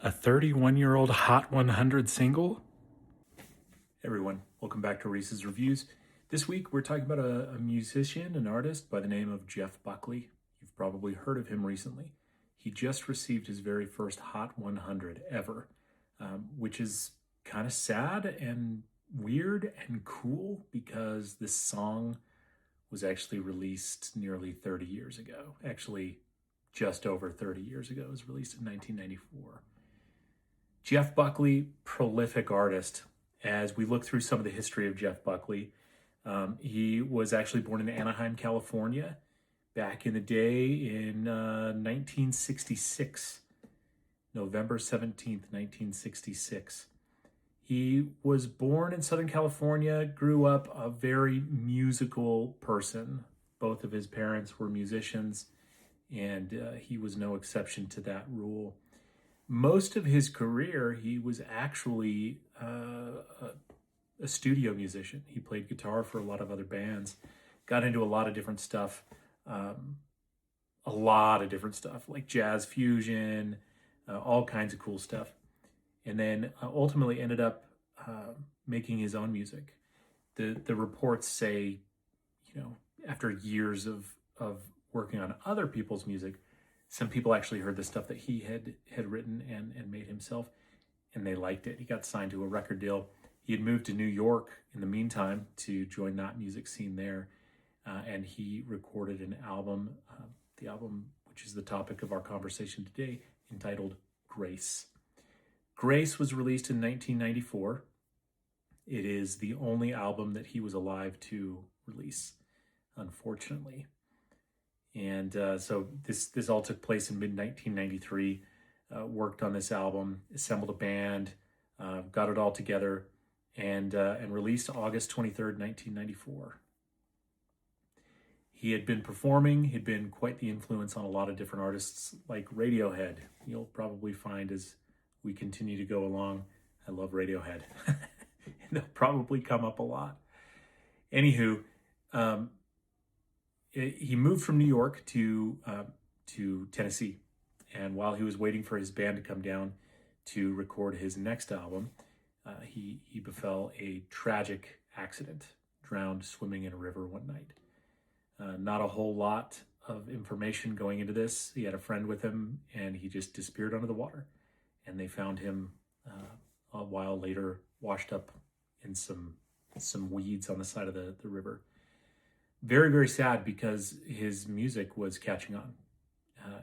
A 31-year-old Hot 100 single? Hey everyone, welcome back to Reese's Reviews. This week we're talking about a musician, an artist by the name of Jeff Buckley. You've probably heard of him recently. He just received his very first Hot 100 ever, which is kind of sad and weird and cool because this song was actually released nearly 30 years ago. Actually, just over 30 years ago. It was released in 1994. Jeff Buckley, prolific artist. As we look through some of the history of Jeff Buckley, he was actually born in Anaheim, California, back in the day in 1966, November 17th, 1966. He was born in Southern California, grew up a very musical person. Both of his parents were musicians, and he was no exception to that rule. Most of his career, he was actually a studio musician. He played guitar for a lot of other bands, got into a lot of different stuff, like jazz fusion, all kinds of cool stuff. And then ultimately ended up making his own music. The reports say, after years of working on other people's music, some people actually heard the stuff that he had written and made himself, and they liked it. He got signed to a record deal. He had moved to New York in the meantime to join that music scene there, and he recorded an album, the album which is the topic of our conversation today, entitled Grace. Grace was released in 1994. It is the only album that he was alive to release, unfortunately. And so this all took place in mid-1993. Worked on this album, assembled a band, got it all together, and released August 23rd, 1994. He had been performing. He'd been quite the influence on a lot of different artists like Radiohead. You'll probably find as we continue to go along, I love Radiohead. They'll probably come up a lot. Anywho, he moved from New York to Tennessee, and while he was waiting for his band to come down to record his next album, he befell a tragic accident, drowned swimming in a river one night. Not a whole lot of information going into this. He had a friend with him, and he just disappeared under the water, and they found him a while later, washed up in some weeds on the side of the river. Very, very sad because his music was catching on.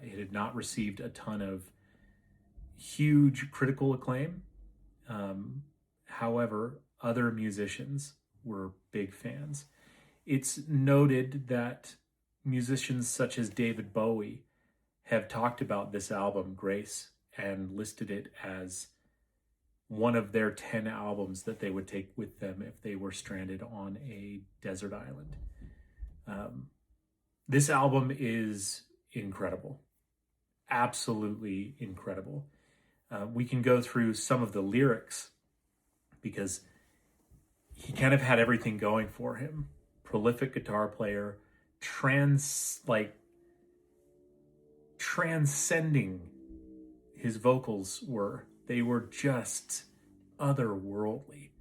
It had not received a ton of huge critical acclaim. However, other musicians were big fans. It's noted that musicians such as David Bowie have talked about this album, Grace, and listed it as one of their 10 albums that they would take with them if they were stranded on a desert island. This album is incredible, absolutely incredible. We can go through some of the lyrics because he kind of had everything going for him. Prolific guitar player, transcending his vocals were. They were just otherworldly.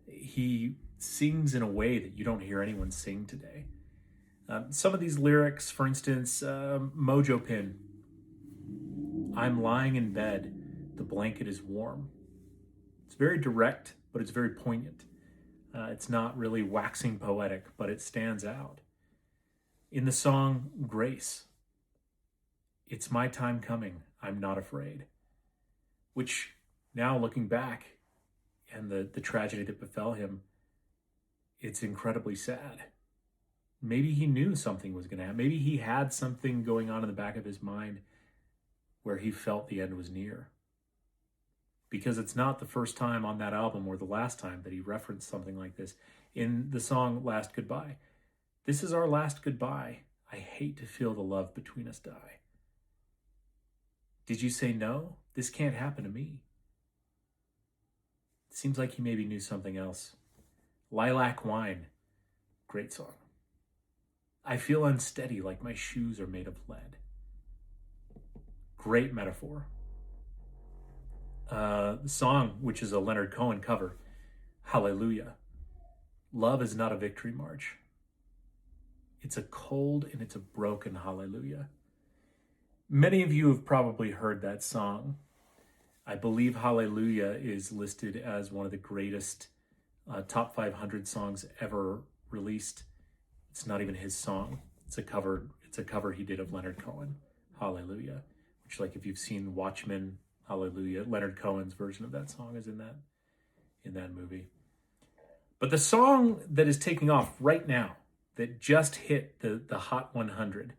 He sings in a way that you don't hear anyone sing today. Some of these lyrics, for instance, Mojo Pin. I'm lying in bed, the blanket is warm. It's very direct, but it's very poignant. It's not really waxing poetic, but it stands out. In the song Grace, it's my time coming, I'm not afraid. Which, now looking back, and the tragedy that befell him, it's incredibly sad. Maybe he knew something was going to happen. Maybe he had something going on in the back of his mind where he felt the end was near. Because it's not the first time on that album or the last time that he referenced something like this. In the song Last Goodbye, this is our last goodbye. I hate to feel the love between us die. Did you say no? This can't happen to me. It seems like he maybe knew something else. Lilac Wine, great song. I feel unsteady like my shoes are made of lead. Great metaphor. song, which is a Leonard Cohen cover, Hallelujah. Love is not a victory march. It's a cold and it's a broken hallelujah. Many of you have probably heard that song. I believe Hallelujah is listed as one of the greatest top 500 songs ever released. It's not even his song. It's a cover. It's a cover he did of Leonard Cohen, Hallelujah. Which, like, if you've seen Watchmen, Hallelujah, Leonard Cohen's version of that song is in that movie. But the song that is taking off right now, that just hit the Hot 100,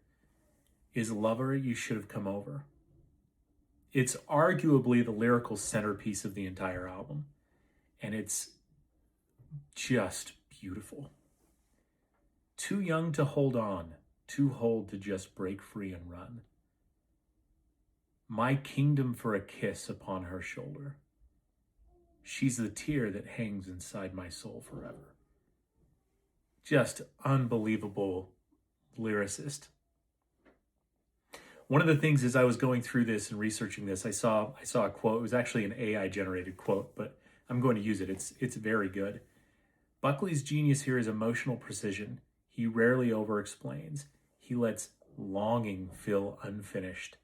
is Lover, You Should Have Come Over. It's arguably the lyrical centerpiece of the entire album, and it's just beautiful. Too young to hold on, too old to just break free and run. My kingdom for a kiss upon her shoulder. She's the tear that hangs inside my soul forever. Just unbelievable lyricist. One of the things as I was going through this and researching this, I saw a quote. It was actually an AI generated quote, but I'm going to use it. It's very good. Buckley's genius here is emotional precision. He rarely over-explains. He lets longing feel unfinished,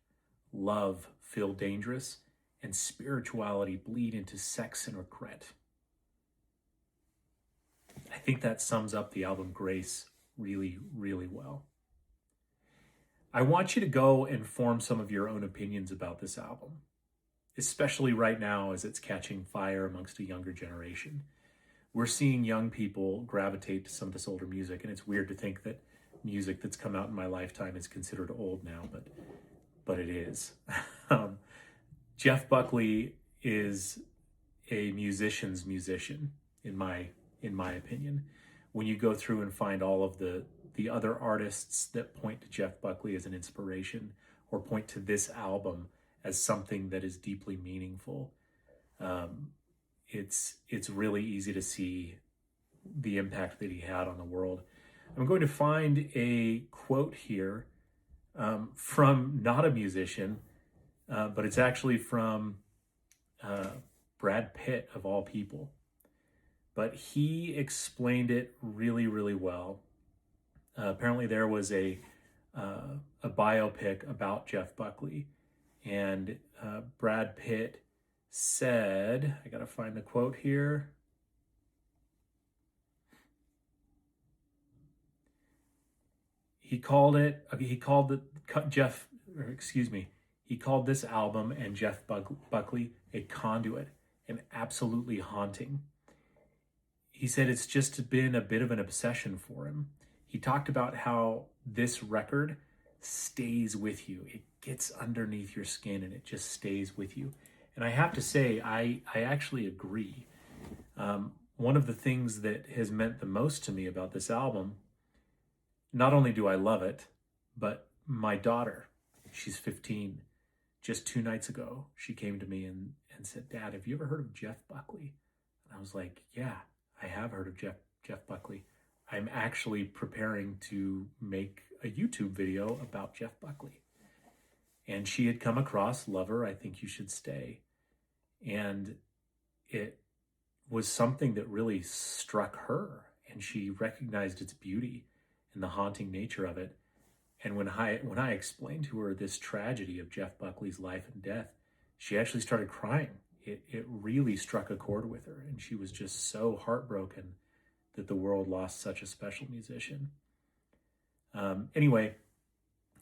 love feel dangerous, and spirituality bleed into sex and regret. I think that sums up the album Grace really, really well. I want you to go and form some of your own opinions about this album, especially right now as it's catching fire amongst a younger generation. We're seeing young people gravitate to some of this older music, and it's weird to think that music that's come out in my lifetime is considered old now, but it is. Jeff Buckley is a musician's musician, in my opinion. When you go through and find all of the other artists that point to Jeff Buckley as an inspiration or point to this album as something that is deeply meaningful, it's really easy to see the impact that he had on the world. I'm going to find a quote here from not a musician, but it's actually from Brad Pitt, of all people. But he explained it really, really well. Apparently there was a biopic about Jeff Buckley, and Brad Pitt said, I gotta find the quote here. He called this album and Jeff Buckley a conduit, and absolutely haunting. He said it's just been a bit of an obsession for him. He talked about how this record stays with you. It gets underneath your skin and it just stays with you. And I have to say, I actually agree. One of the things that has meant the most to me about this album, not only do I love it, but my daughter, she's 15, just 2 nights ago, she came to me and said, "Dad, have you ever heard of Jeff Buckley?" And I was like, "Yeah, I have heard of Jeff Buckley. I'm actually preparing to make a YouTube video about Jeff Buckley." And she had come across Lover, I Think You Should Stay. And it was something that really struck her. And she recognized its beauty and the haunting nature of it. And when I explained to her this tragedy of Jeff Buckley's life and death, she actually started crying. It really struck a chord with her. And she was just so heartbroken that the world lost such a special musician. Anyway,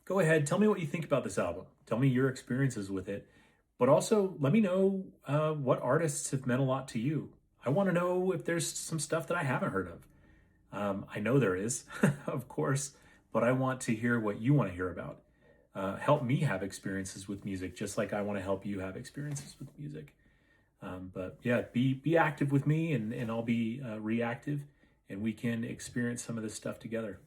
go ahead. Tell me what you think about this album. Tell me your experiences with it. But also let me know what artists have meant a lot to you. I want to know if there's some stuff that I haven't heard of. I know there is, of course, but I want to hear what you want to hear about. Help me have experiences with music, just like I want to help you have experiences with music. But yeah, be active with me, and I'll be reactive, and we can experience some of this stuff together.